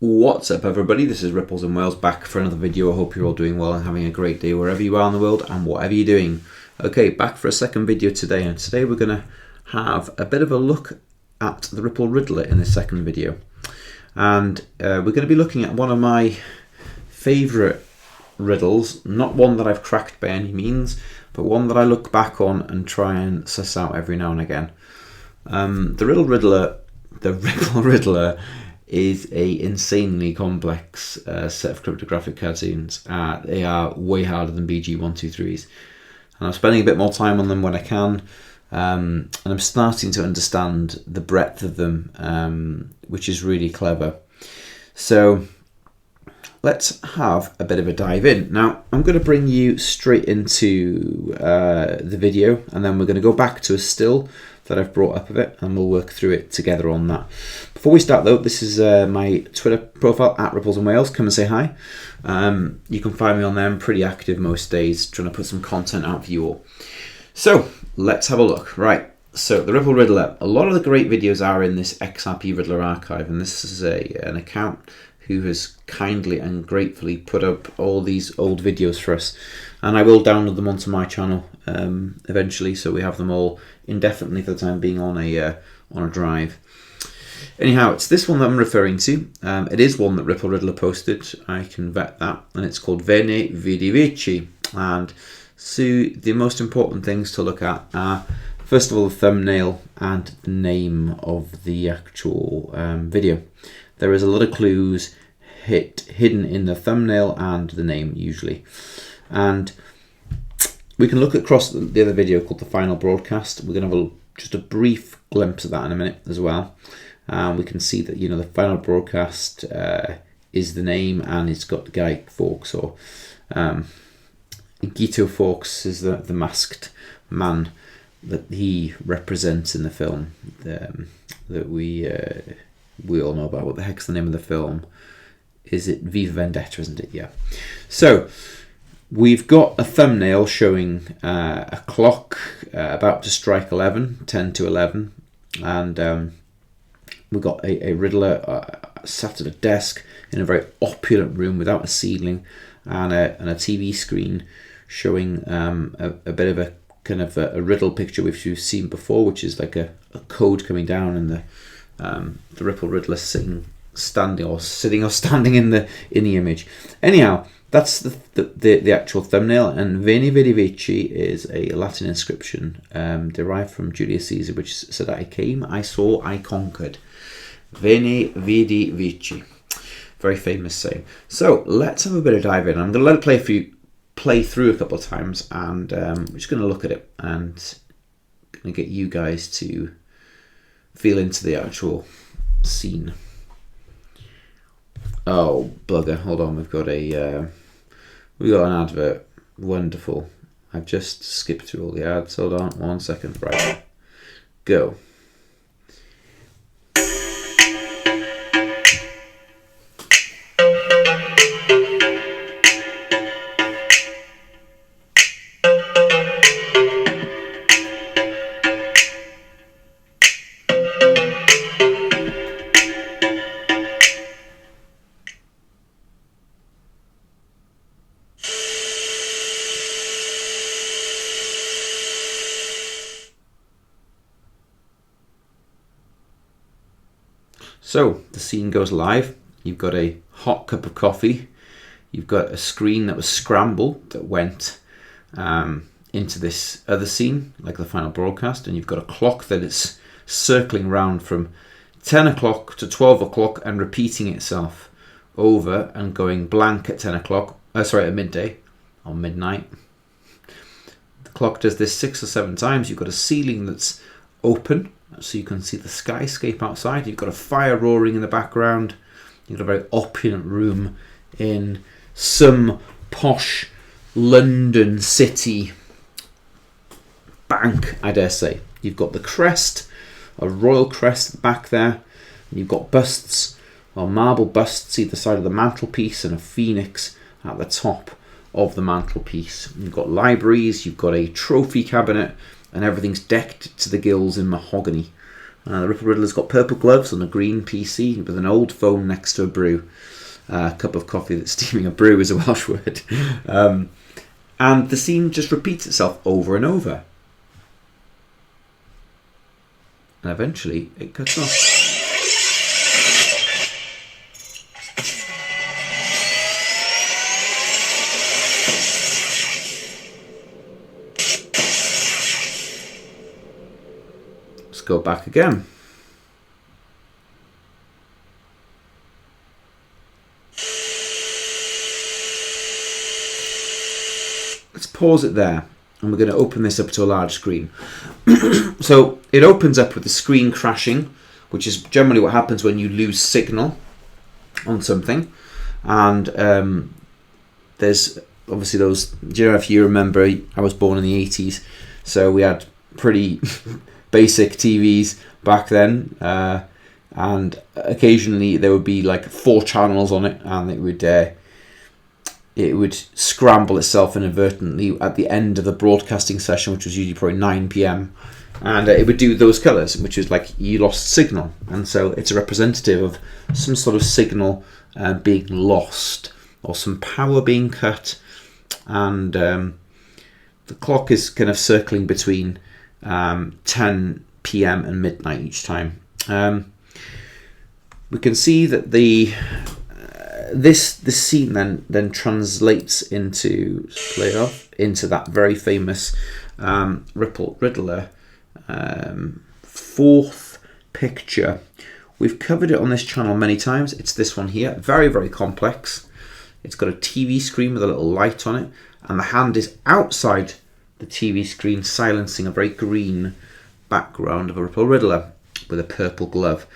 What's up everybody, this is Ripples in Wales back for another video. I hope you're all doing well and having a great day wherever you are in the world and whatever you're doing. Okay, back for a second video today, and today we're going to have a bit of a look at the Ripple Riddler in this second video. And we're going to be looking at one of my favourite riddles, not one that I've cracked by any means, but one that I look back on and try and suss out every now and again. The Ripple Riddler is a insanely complex set of cryptographic cartoons. They are way harder than BG123s, and I'm spending a bit more time on them when I can, and I'm starting to understand the breadth of them, which is really clever. So let's have a bit of a dive in. Now I'm going to bring you straight into the video, and then we're going to go back to a still that I've brought up of it, and we'll work through it together on that. Before we start though, this is my Twitter profile at Ripples in Wales. Come and say hi. You can find me on there. I'm pretty active most days, trying to put some content out for you all. So let's have a look. Right, so the Ripple Riddler. A lot of the great videos are in this XRP Riddler archive, and this is an account who has kindly and gratefully put up all these old videos for us, and I will download them onto my channel eventually, so we have them all indefinitely for the time being on a drive. Anyhow, it's this one that I'm referring to. It is one that Ripple Riddler posted. I can vet that, and it's called Veni Vidi Vici. And so the most important things to look at are, first of all, the thumbnail and the name of the actual video. There is a lot of clues hidden in the thumbnail and the name usually. And we can look across the other video called The Final Broadcast. We're going to have just a brief glimpse of that in a minute as well. We can see that, the Final Broadcast is the name, and it's got Guy Fawkes, or Guito Fawkes is the masked man that he represents in the film that we all know about. What the heck's the name of the film? Is it V for Vendetta, isn't it? Yeah. So we've got a thumbnail showing a clock about to strike 10 to 11, and we've got a Riddler sat at a desk in a very opulent room without a ceiling, and a TV screen showing a bit of a kind of a riddle picture which we've seen before, which is like a code coming down, and the Ripple Riddler standing or standing in the image. Anyhow, that's the actual thumbnail, and Veni Vidi Vici is a Latin inscription derived from Julius Caesar, which said, "I came, I saw, I conquered." Veni Vidi Vici, very famous saying. So let's have a bit of dive in. I'm going to let it play through a couple of times, and we're just going to look at it and going to get you guys to feel into the actual scene. Oh bugger! Hold on, we've got an advert. Wonderful. I've just skipped through all the ads. Hold on, 1 second. Right, go. So the scene goes live. You've got a hot cup of coffee. You've got a screen that was scrambled that went into this other scene, like the Final Broadcast, and you've got a clock that is circling round from 10 o'clock to 12 o'clock and repeating itself over and going blank at 10 o'clock. At midday or midnight. The clock does this 6 or 7 times. You've got a ceiling that's open, so you can see the skyscape outside. You've got a fire roaring in the background. You've got a very opulent room in some posh London city bank, I dare say. You've got the crest, a royal crest back there. You've got busts, or marble busts either side of the mantelpiece, and a phoenix at the top of the mantelpiece. You've got libraries, you've got a trophy cabinet, and everything's decked to the gills in mahogany. The Ripple Riddler's got purple gloves on a green PC with an old phone next to a brew. A cup of coffee that's steaming. A brew is a Welsh word. And the scene just repeats itself over and over. And eventually it cuts off. Let's go back again. Let's pause it there, and we're going to open this up to a large screen. So it opens up with the screen crashing, which is generally what happens when you lose signal on something. And there's obviously those, if you remember, I was born in the 80s, so we had pretty basic TVs back then, and occasionally there would be like 4 channels on it, and it would scramble itself inadvertently at the end of the broadcasting session, which was usually probably 9 p.m. And it would do those colours, which is like you lost signal. And so it's a representative of some sort of signal being lost, or some power being cut. And the clock is kind of circling between 10 p.m. and midnight each time. We can see that this scene then translates into that very famous Ripple Riddler 4th picture. We've covered it on this channel many times. It's this one here, very, very complex. It's got a TV screen with a little light on it, and the hand is outside the TV screen, silencing a very green background of a Ripple Riddler with a purple glove.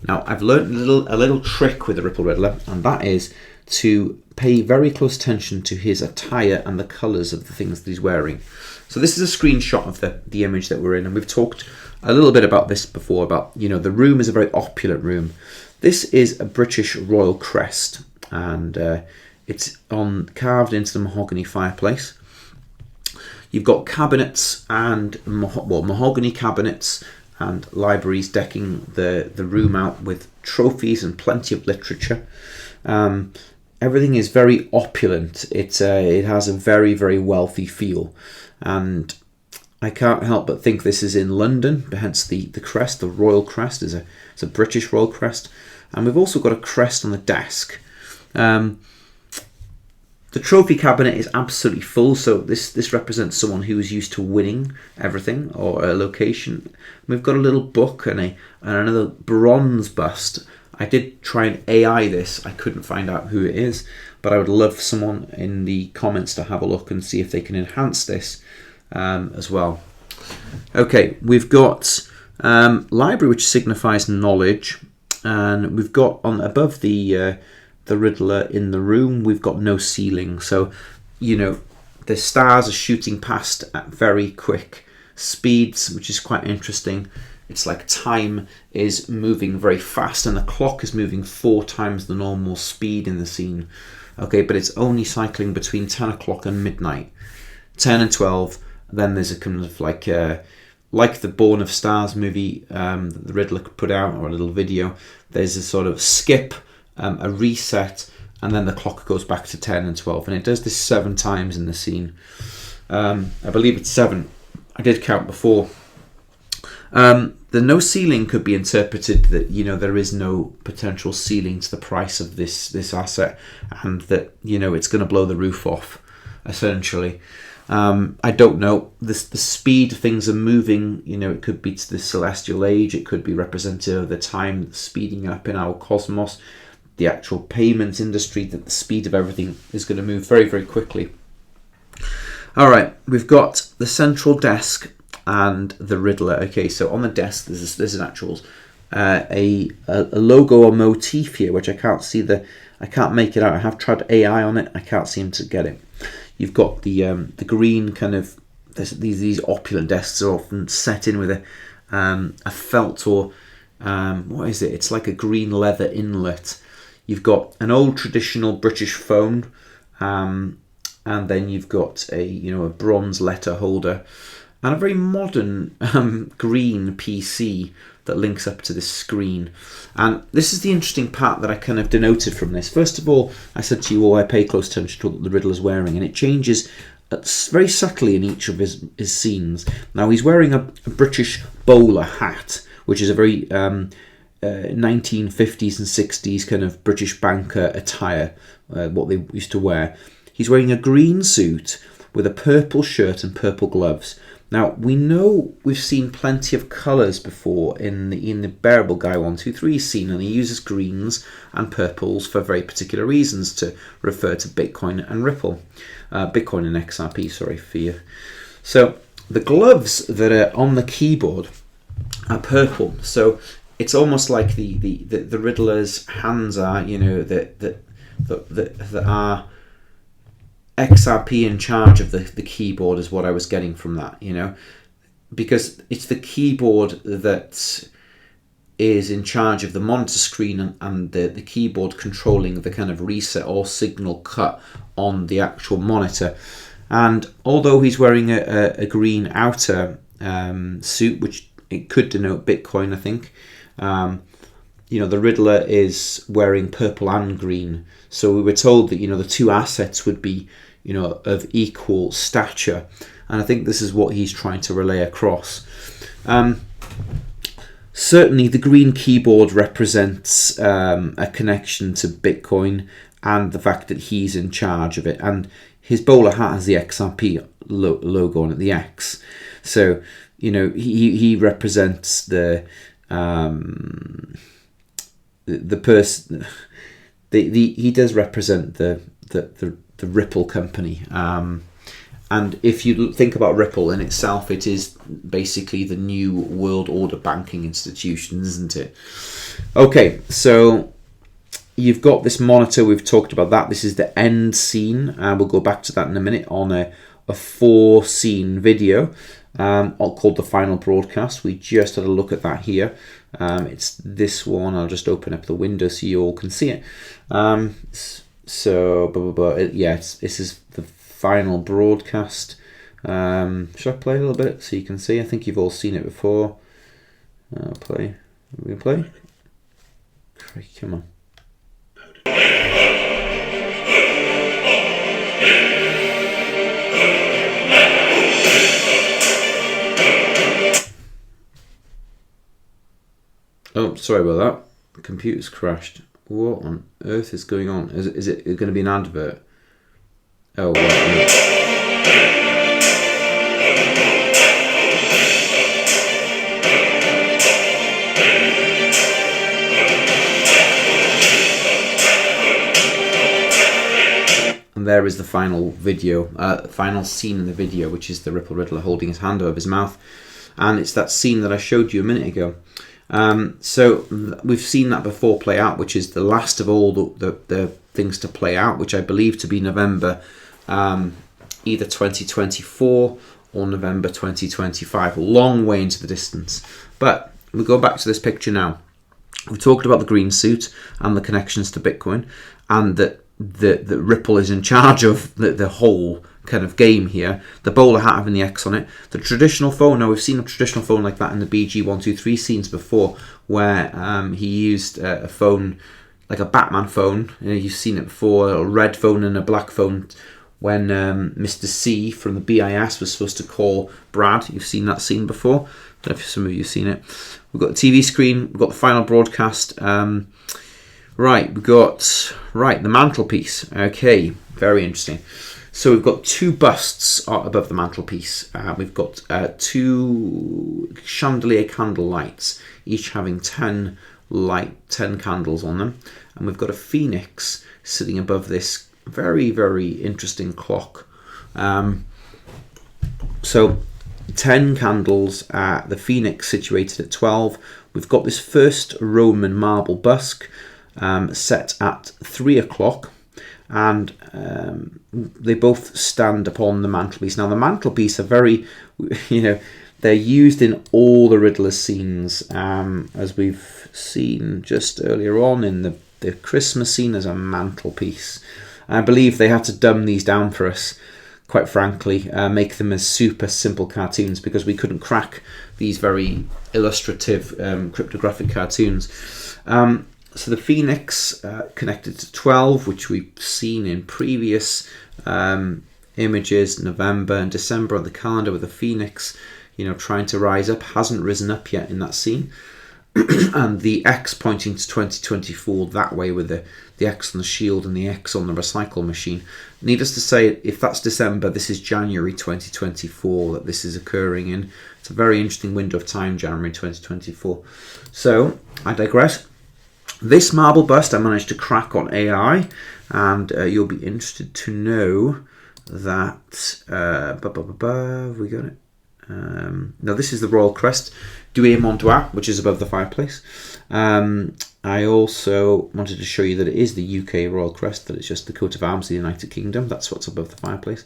Now, I've learned a little trick with the Ripple Riddler, and that is to pay very close attention to his attire and the colours of the things that he's wearing. So this is a screenshot of the image that we're in, and we've talked a little bit about this before, about, the room is a very opulent room. This is a British royal crest, and it's carved into the mahogany fireplace. You've got cabinets and mahogany cabinets and libraries decking the room out with trophies and plenty of literature. Everything is very opulent. It has a very, very wealthy feel, and I can't help but think this is in London. Hence the crest, the royal crest, it's a British royal crest, and we've also got a crest on the desk. The trophy cabinet is absolutely full, so this represents someone who is used to winning everything, or a location. We've got a little book and another bronze bust. I did try and AI this. I couldn't find out who it is, but I would love someone in the comments to have a look and see if they can enhance this as well. Okay, we've got library, which signifies knowledge, and we've got above the Riddler in the room, we've got no ceiling. So, the stars are shooting past at very quick speeds, which is quite interesting. It's like time is moving very fast, and the clock is moving 4 times the normal speed in the scene. Okay, but it's only cycling between 10 o'clock and midnight. 10 and 12, then there's a kind of like the Born of Stars movie that the Riddler put out, or a little video. There's a sort of skip, a reset, and then the clock goes back to 10 and 12, and it does this 7 times in the scene. I believe it's 7. I did count before. The no ceiling could be interpreted that there is no potential ceiling to the price of this asset, and that it's going to blow the roof off, essentially. I don't know. The speed things are moving, it could be to the celestial age, it could be representative of the time speeding up in our cosmos, the actual payments industry, that the speed of everything is going to move very, very quickly. All right, we've got the central desk and the Riddler. Okay, so on the desk there's an actual a logo or motif here, which I can't see I can't make it out. I have tried AI on it, I can't seem to get it. You've got the green kind of, these opulent desks are often set in with a felt, or what is it? It's like a green leather inlet. You've got an old traditional British phone, and then you've got a bronze letter holder. and a very modern green PC that links up to this screen. And this is the interesting part that I kind of denoted from this. First of all, I said to you, I pay close attention to what the Riddler's wearing, and it changes very subtly in each of his scenes. Now, he's wearing a British bowler hat, which is a very 1950s and 60s kind of British banker attire, what they used to wear. He's wearing a green suit with a purple shirt and purple gloves. Now, we know we've seen plenty of colours before in the Bearable Guy 123 scene, and he uses greens and purples for very particular reasons to refer to Bitcoin and Ripple. Bitcoin and XRP, sorry, for you. So the gloves that are on the keyboard are purple. So it's almost like the Riddler's hands are, you know, that are XRP in charge of the keyboard is what I was getting from that, you know, because it's the keyboard that is in charge of the monitor screen and the keyboard controlling the kind of reset or signal cut on the actual monitor. And although he's wearing a green outer suit, which it could denote Bitcoin, I think, you know, the Riddler is wearing purple and green. So we were told that, you know, the two assets would be, you know, of equal stature. And I think this is what he's trying to relay across. Certainly the green keyboard represents a connection to Bitcoin and the fact that he's in charge of it. And his bowler hat has the XRP logo on it, the X. So, you know, he represents the person. He does represent the Ripple company. And if you think about Ripple in itself, it is basically the new world order banking institution, isn't it? Okay, so you've got this monitor. We've talked about that. This is the end scene. We'll go back to that in a minute on a 4-scene video called The Final Broadcast. We just had a look at that here. It's this one. I'll just open up the window so you all can see it. This is the final broadcast. Should I play a little bit so you can see? I think you've all seen it before. Play. Are we gonna play? Come on. Oh, sorry about that. The computer's crashed. What on earth is going on? Is it going to be an advert? Oh, right. No. And there is the final video, final scene in the video, which is the Ripple Riddler holding his hand over his mouth. And it's that scene that I showed you a minute ago. So we've seen that before play out, which is the last of all the things to play out, which I believe to be November either 2024 or November 2025, a long way into the distance. But we go back to this picture now. We talked about the green suit and the connections to Bitcoin, and that Ripple is in charge of the whole kind of game here. The bowler hat having the X on it. The traditional phone. Now, we've seen a traditional phone like that in the BG123 scenes before, where he used a phone like a Batman phone. You've seen it before, a red phone and a black phone. When Mr. C from the BIS was supposed to call Brad. You've seen that scene before. I don't know if some of you have seen it. We've got the TV screen. We've got the final broadcast. We've got the mantelpiece. Okay, very interesting. So we've got two busts above the mantelpiece. We've got 2 chandelier candle lights, each having 10 candles on them. And we've got a phoenix sitting above this very, very interesting clock. So 10 candles, the phoenix situated at 12. We've got this first Roman marble bust set at 3 o'clock. And they both stand upon the mantelpiece. Now, the mantelpiece are very, they're used in all the Riddler scenes, as we've seen just earlier on in the Christmas scene as a mantelpiece. I believe they had to dumb these down for us quite frankly, make them as super simple cartoons, because we couldn't crack these very illustrative cryptographic cartoons. So the Phoenix connected to 12, which we've seen in previous images, November and December on the calendar, with the Phoenix, you know, trying to rise up, hasn't risen up yet in that scene. And the X pointing to 2024 that way, with the X on the shield and the X on the recycle machine. Needless to say, if that's December, this is January 2024 that this is occurring in. It's a very interesting window of time, January 2024. So, I digress. This marble bust I managed to crack on AI, and you'll be interested to know that... have we got it? Now this is the Royal Crest du Mondois, which is above the fireplace. I also wanted to show you that it is the UK Royal Crest, that it's just the coat of arms of the United Kingdom. That's what's above the fireplace.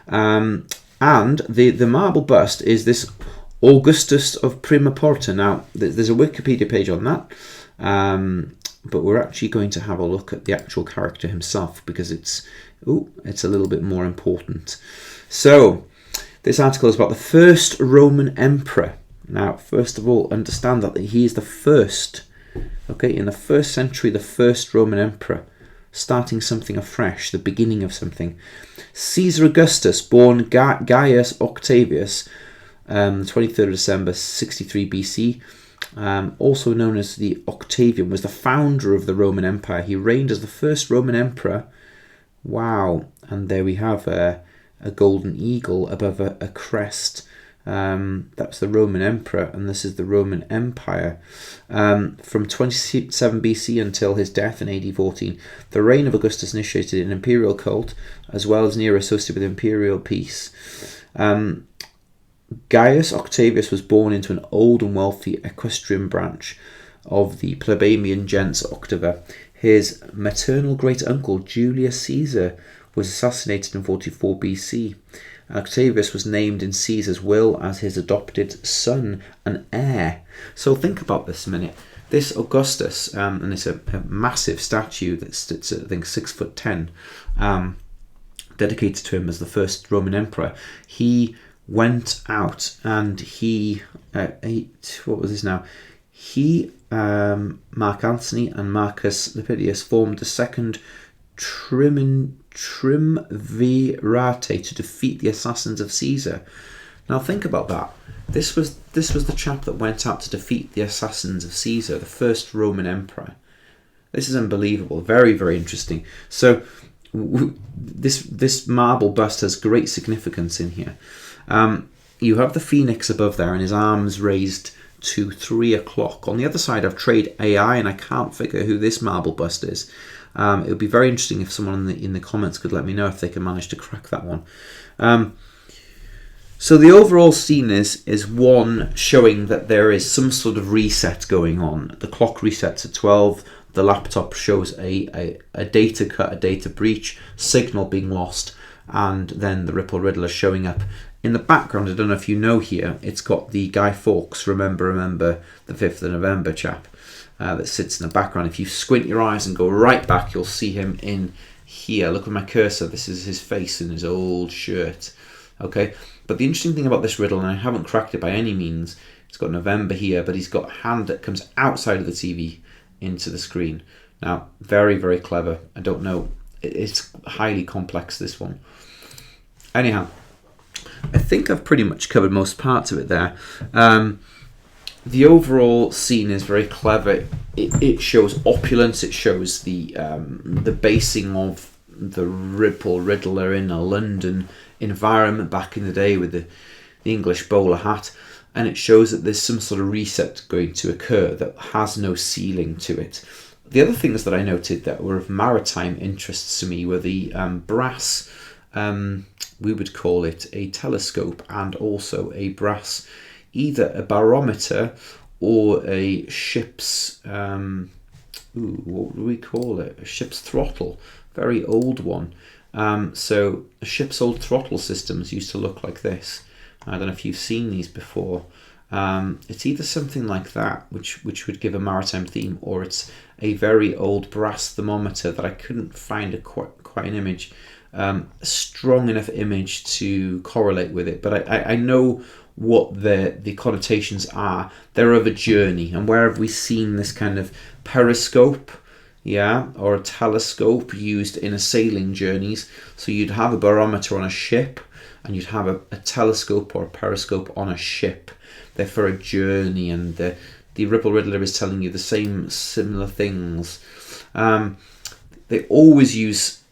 And the marble bust is this Augustus of Prima Porta. Now, there's a Wikipedia page on that, but we're actually going to have a look at the actual character himself, because it's a little bit more important. So, this article is about the first Roman emperor. Now, first of all, understand that he is the first, okay, in the first century, the first Roman emperor, starting something afresh, the beginning of something. Caesar Augustus, born Gaius Octavius, 23rd of December, 63 BC, also known as the Octavian, was the founder of the Roman Empire. He reigned as the first Roman emperor. Wow, and there we have a golden eagle above a crest. That's the Roman Emperor, and this is the Roman Empire. From 27 BC until his death in AD 14, the reign of Augustus initiated an imperial cult, as well as Nero associated with imperial peace. Gaius Octavius was born into an old and wealthy equestrian branch of the plebeian gens Octava. His maternal great-uncle, Julius Caesar, was assassinated in 44 BC. Octavius was named in Caesar's will as his adopted son and heir. So think about this a minute. This Augustus, and it's a massive statue that sits at, I think, 6'10", dedicated to him as the first Roman emperor. He went out and he, what was this now? He, Mark Antony and Marcus Lepidus formed the second triumvirate to defeat the assassins of Caesar. Now think about that. This was the chap that went out to defeat the assassins of Caesar, the first Roman emperor. This is unbelievable. Very, very interesting. So this marble bust has great significance in here. You have the Phoenix above there and his arms raised to 3 o'clock. On the other side, I've tried AI and I can't figure who this marble bust is. It would be very interesting if someone in the comments could let me know if they can manage to crack that one. So the overall scene is one showing that there is some sort of reset going on. The clock resets at 12. The laptop shows a data cut, a data breach, signal being lost, and then the Ripple Riddler showing up. In the background, I don't know if you know here, it's got the Guy Fawkes, remember, the 5th of November chap. That sits in the background. If you squint your eyes and go right back, you'll see him in here. Look at my cursor. This is his face in his old shirt. Okay, but the interesting thing about this riddle, and I haven't cracked it by any means, it's got November here, but he's got a hand that comes outside of the TV into the screen. Now, very, very clever. I don't know. It's highly complex, this one. Anyhow, I think I've pretty much covered most parts of it there. The overall scene is very clever. It shows opulence. It shows the basing of the Ripple Riddler in a London environment back in the day with the English bowler hat, and it shows that there's some sort of reset going to occur that has no ceiling to it. The other things that I noted that were of maritime interest to me were the brass, we would call it a telescope, and also a brass, either a barometer or a ship's, what do we call it? A ship's throttle, very old one. So a ship's old throttle systems used to look like this. I don't know if you've seen these before. It's either something like that, which would give a maritime theme, or it's a very old brass thermometer that I couldn't find quite an image. strong enough image to correlate with it, but I know what the connotations are. They're of a journey, and where have we seen this kind of periscope, yeah, or a telescope used in a sailing journeys? So you'd have a barometer on a ship, and you'd have a telescope or a periscope on a ship. They're for a journey, and the Ripple Riddler is telling you the same similar things. They always use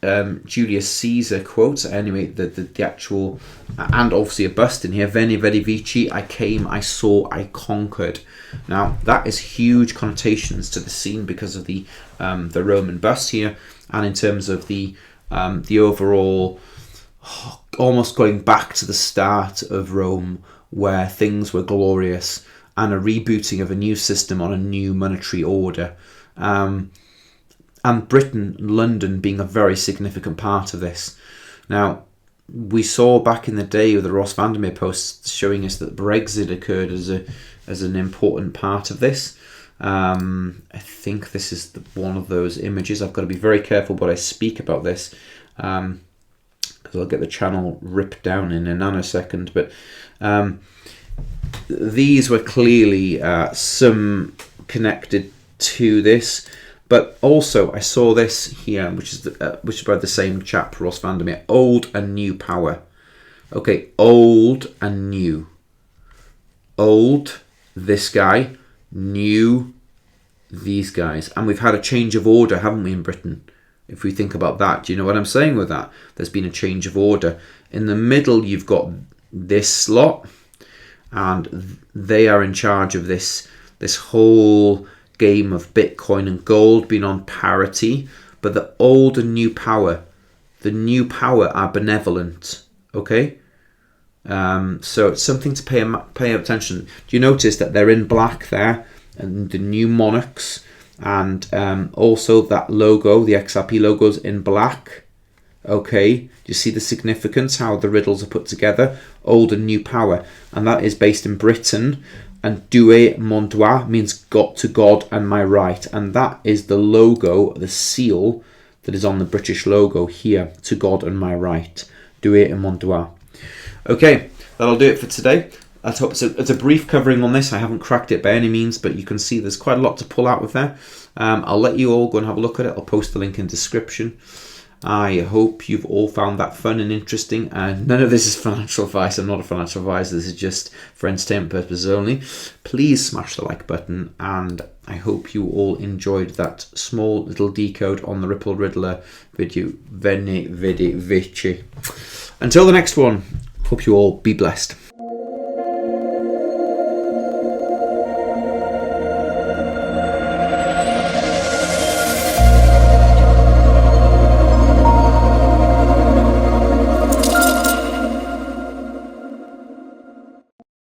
Julius Caesar quotes. Anyway, the actual, and obviously a bust in here. Veni Vidi Vici. I came, I saw, I conquered. Now that is huge connotations to the scene because of the Roman bust here, and in terms of the overall, almost going back to the start of Rome, where things were glorious, and a rebooting of a new system on a new monetary order. And Britain, London, being a very significant part of this. Now, we saw back in the day with the Ross Vandermeer posts showing us that Brexit occurred as an important part of this. I think this is one of those images. I've got to be very careful what I speak about this, because I'll get the channel ripped down in a nanosecond. But these were clearly some connected to this. But also, I saw this here, which is by the same chap, Ross Vandermeer. Old and new power. Okay, old and new. Old, this guy. New, these guys. And we've had a change of order, haven't we, in Britain? If we think about that, do you know what I'm saying with that? There's been a change of order. In the middle, you've got this lot, and they are in charge of this whole game of Bitcoin and gold being on parity. But the old and new power, the new power are benevolent. Okay, so it's something to pay attention. Do you notice that they're in black there, and the new monarchs, and also that logo, the XRP logo's in black. Okay, do you see the significance, how the riddles are put together? Old and new power, and that is based in Britain. And Douai mon droit means got to God and my right. And that is the logo, the seal that is on the British logo here, to God and my right. Douai mon droit. Okay, that'll do it for today. It's a brief covering on this. I haven't cracked it by any means, but you can see there's quite a lot to pull out with there. I'll let you all go and have a look at it. I'll post the link in the description. I hope you've all found that fun and interesting, and none of this is financial advice. I'm not a financial advisor. This is just for entertainment purposes only. Please smash the like button, and I hope you all enjoyed that small little decode on the Ripple Riddler video, Veni Vidi Vici. Until the next one, hope you all be blessed.